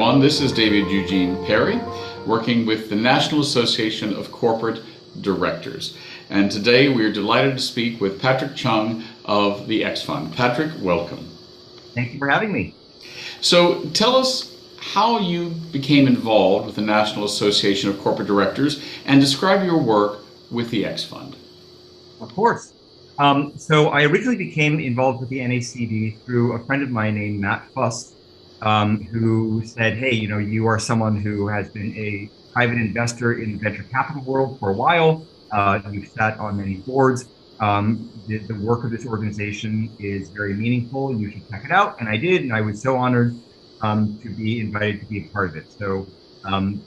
everyone. This is David Eugene Perry, working with the National Association of Corporate Directors. And today we are delighted to speak with Patrick Chung of the X Fund. Patrick, welcome. Thank you for having me. So tell us how you became involved with the National Association of Corporate Directors and describe your work with the X Fund. Of course. So I originally became involved with the NACD through a friend of mine named Matt Fuss, who said, hey, you are someone who has been a private investor in the venture capital world for a while. You've sat on many boards. The work of this organization is very meaningful. You should check it out. And I did, and I was so honored to be invited to be a part of it. So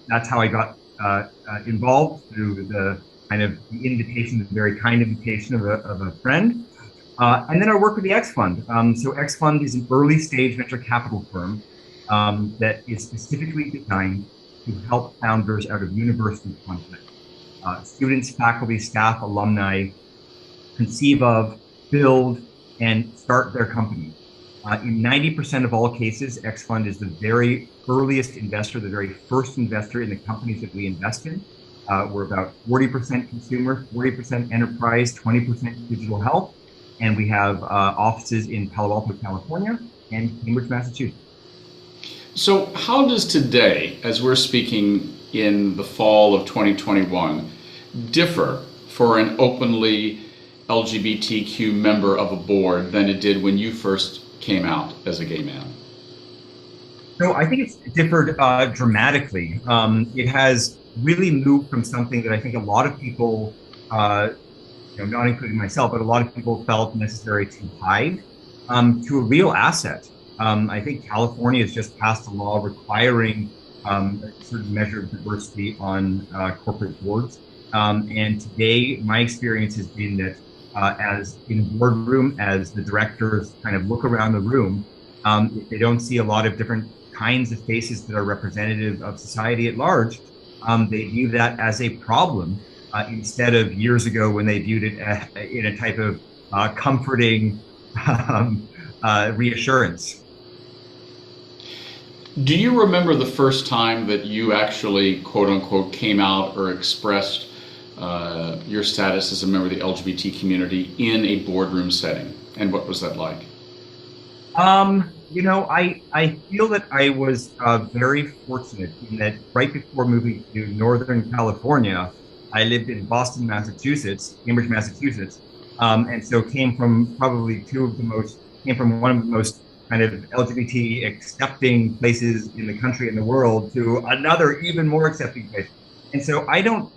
that's how I got involved, through the invitation, the very kind invitation of a friend. And then I work with the X Fund. So X Fund is an early stage venture capital firm that is specifically designed to help founders out of university content. Students, faculty, staff, alumni conceive of, build, and start their company. In 90% of all cases, X Fund is the very earliest investor, the very first investor in the companies that we invest in. We're about 40% consumer, 40% enterprise, 20% digital health. And we have offices in Palo Alto, California, and Cambridge, Massachusetts. So how does today, as we're speaking in the fall of 2021, differ for an openly LGBTQ member of a board than it did when you first came out as a gay man? So I think it's differed dramatically. It has really moved from something that I think a lot of people, not including myself, but a lot of people felt necessary to hide, to a real asset. I think California has just passed a law requiring a certain measure of diversity on corporate boards. And today, my experience has been that as in a boardroom, as the directors kind of look around the room, if they don't see a lot of different kinds of faces that are representative of society at large, they view that as a problem, instead of years ago when they viewed it in a type of comforting reassurance. Do you remember the first time that you actually, quote unquote, came out or expressed your status as a member of the LGBT community in a boardroom setting? And what was that like? I feel that I was very fortunate in that right before moving to Northern California, I lived in Boston, Massachusetts, Cambridge, Massachusetts, and so came from probably one of the most kind of LGBT accepting places in the country and the world to another even more accepting place. And so I don't,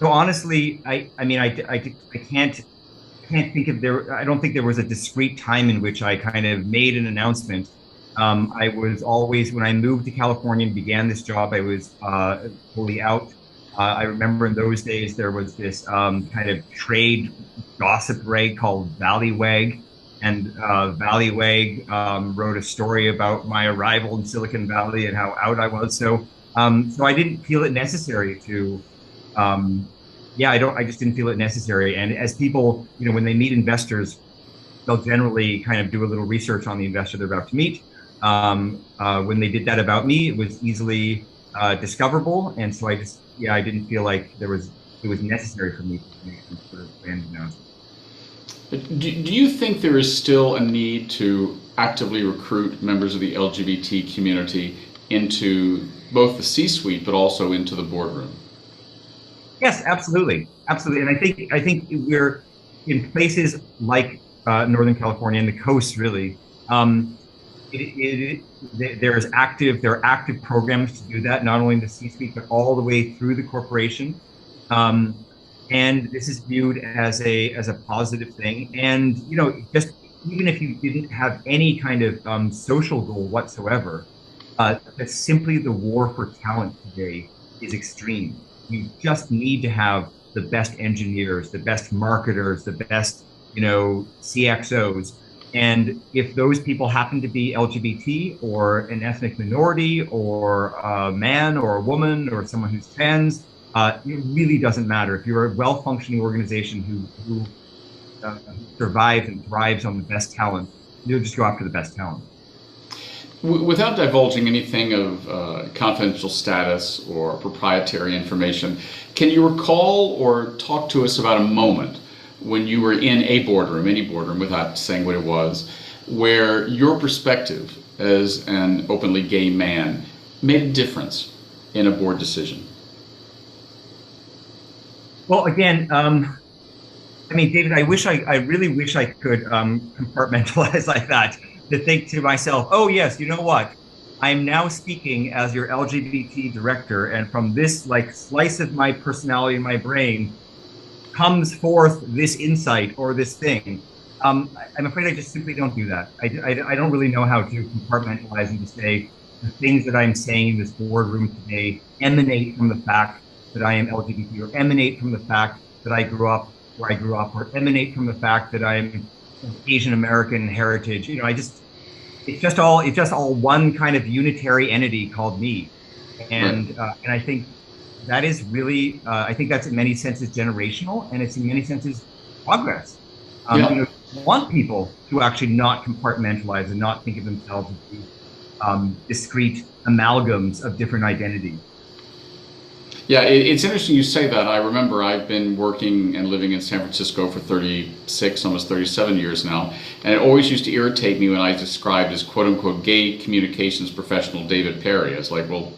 so honestly, I can't think of I don't think there was a discrete time in which I kind of made an announcement. I was always, when I moved to California and began this job, I was fully out. I remember in those days there was this kind of trade gossip rag called Valleywag, and Valleywag wrote a story about my arrival in Silicon Valley and how out I was. So I didn't feel it necessary to. I just didn't feel it necessary. And as people, when they meet investors, they'll generally kind of do a little research on the investor they're about to meet. When they did that about me, it was easily discoverable. And so I didn't feel like it was necessary for me to make some sort of brand announcement. Do you think there is still a need to actively recruit members of the LGBT community into both the C-suite, but also into the boardroom? Yes, absolutely, absolutely. And I think we're in places like Northern California and the coast, really. There are active programs to do that, not only in the C-suite, but all the way through the corporation. And this is viewed as a positive thing. And just even if you didn't have any kind of social goal whatsoever, that simply the war for talent today is extreme. You just need to have the best engineers, the best marketers, the best, CXOs. And if those people happen to be LGBT or an ethnic minority or a man or a woman or someone who's trans, it really doesn't matter. If you're a well-functioning organization who survives and thrives on the best talent, you'll just go after the best talent. Without divulging anything of confidential status or proprietary information, can you recall or talk to us about a moment when you were in a boardroom, any boardroom, without saying what it was, where your perspective as an openly gay man made a difference in a board decision? Well, again, I mean, David, I really wish I could compartmentalize like that, to think to myself, oh, yes, you know what? I'm now speaking as your LGBT director, and from this like slice of my personality and my brain comes forth this insight or this thing. I'm afraid I just simply don't do that. I don't really know how to compartmentalize and to say the things that I'm saying in this boardroom today emanate from the fact that I am LGBT, or emanate from the fact that I grew up where I grew up, or emanate from the fact that I'm of Asian American heritage. You know, it's just all one kind of unitary entity called me, and I think that is really I think that's in many senses generational, and it's in many senses progress. Yeah. You know, want people to actually not compartmentalize and not think of themselves as these discrete amalgams of different identities. Yeah, it's interesting you say that. I remember I've been working and living in San Francisco for 36, almost 37 years now, and it always used to irritate me when I described as quote-unquote gay communications professional David Perry. I was like, well,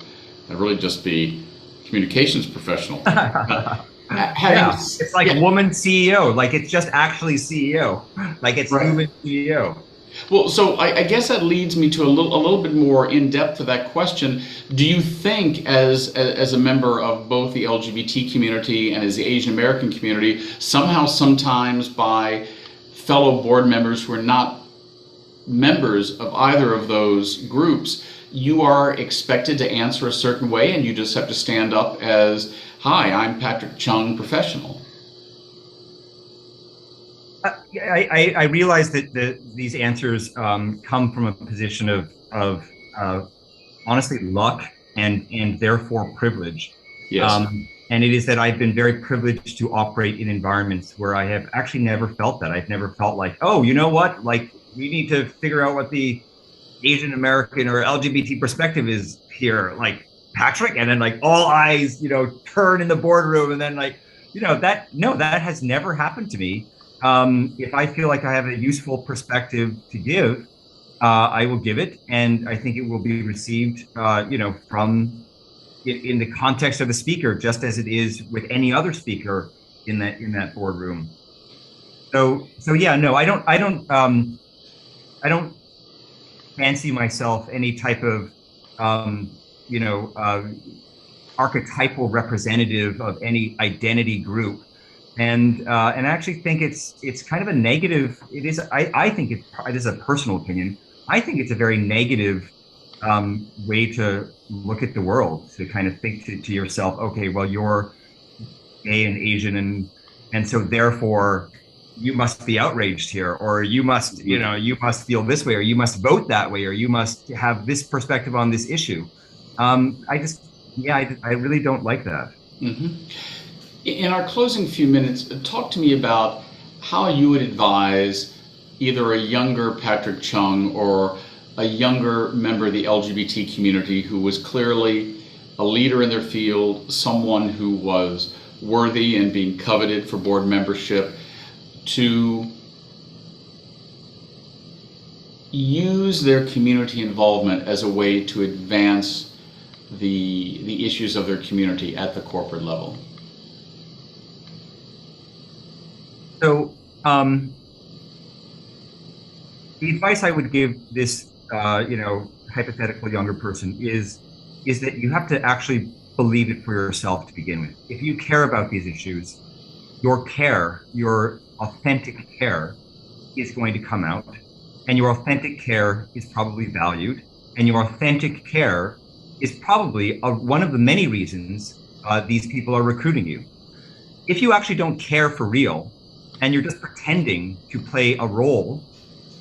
I'd really just be communications professional. Yeah, it's like woman CEO, like it's just actually CEO, like it's human CEO. Well, so I guess that leads me to a little bit more in depth to that question. Do you think, as a member of both the LGBT community and as the Asian American community, somehow, sometimes by fellow board members who are not members of either of those groups, you are expected to answer a certain way, and you just have to stand up as, "Hi, I'm Patrick Chung, professional"? I realize that these answers come from a position of honestly luck and therefore privilege. Yes. And it is that I've been very privileged to operate in environments where I have actually never felt that. I've never felt like, oh, you know what? Like we need to figure out what the Asian American or LGBT perspective is here, like Patrick, and then like all eyes, you know, turn in the boardroom, and then like, you know, that has never happened to me. If I feel like I have a useful perspective to give, I will give it, and I think it will be received, you know, from in the context of the speaker, just as it is with any other speaker in that boardroom. So yeah, no, I don't fancy myself any type of, you know, archetypal representative of any identity group. And I actually think it's kind of a negative. It is. I think it is a personal opinion. I think it's a very negative way to look at the world. To kind of think to yourself, okay, well, you're gay and Asian, and so therefore you must be outraged here, or you must, you know, you must feel this way, or you must vote that way, or you must have this perspective on this issue. I really don't like that. Mm-hmm. In our closing few minutes, talk to me about how you would advise either a younger Patrick Chung or a younger member of the LGBT community who was clearly a leader in their field, someone who was worthy and being coveted for board membership, to use their community involvement as a way to advance the issues of their community at the corporate level. So the advice I would give this, you know, hypothetical younger person is that you have to actually believe it for yourself to begin with. If you care about these issues, your care, your authentic care, is going to come out, and your authentic care is probably valued, and your authentic care is probably one of the many reasons these people are recruiting you. If you actually don't care for real, and you're just pretending to play a role,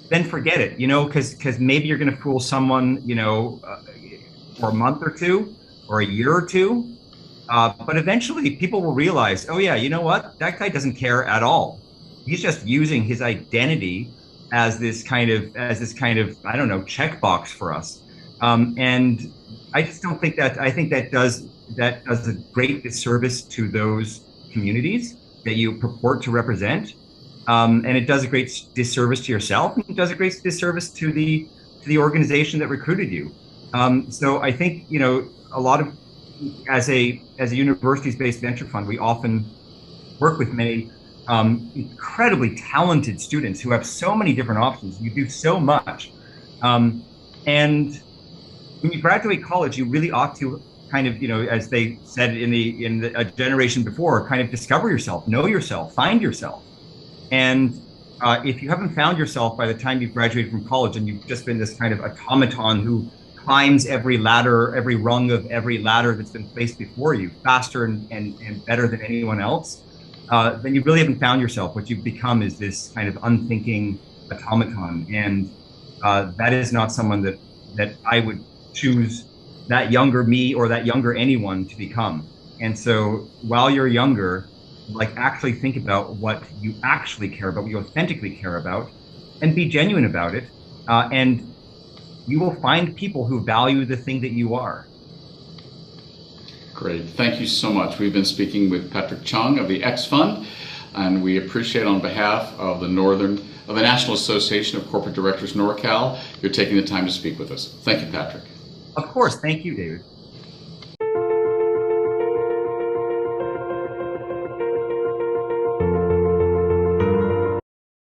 then forget it, you know, because maybe you're going to fool someone, you know, for a month or two, or a year or two, but eventually people will realize, oh yeah, you know what, that guy doesn't care at all. He's just using his identity as this kind of, I don't know, checkbox for us. And I just don't think that, I think that does a great disservice to those communities that you purport to represent. And it does a great disservice to yourself, and it does a great disservice to the organization that recruited you. So I think, you know, a lot of, as a universities-based venture fund, we often work with many incredibly talented students who have so many different options. You do so much. And when you graduate college, you really ought to kind of, you know, as they said a generation before, kind of discover yourself, know yourself, find yourself. And if you haven't found yourself by the time you've graduated from college, and you've just been this kind of automaton who climbs every ladder, every rung of every ladder that's been placed before you faster and better than anyone else, then you really haven't found yourself. What you've become is this kind of unthinking automaton. And that is not someone that I would choose that younger me or that younger anyone to become. And so while you're younger, like, actually think about what you actually care about, what you authentically care about, and be genuine about it. And you will find people who value the thing that you are. Great. Thank you so much. We've been speaking with Patrick Chung of the X Fund, and we appreciate, on behalf of the National Association of Corporate Directors, NorCal, you're taking the time to speak with us. Thank you, Patrick. Of course. Thank you, David.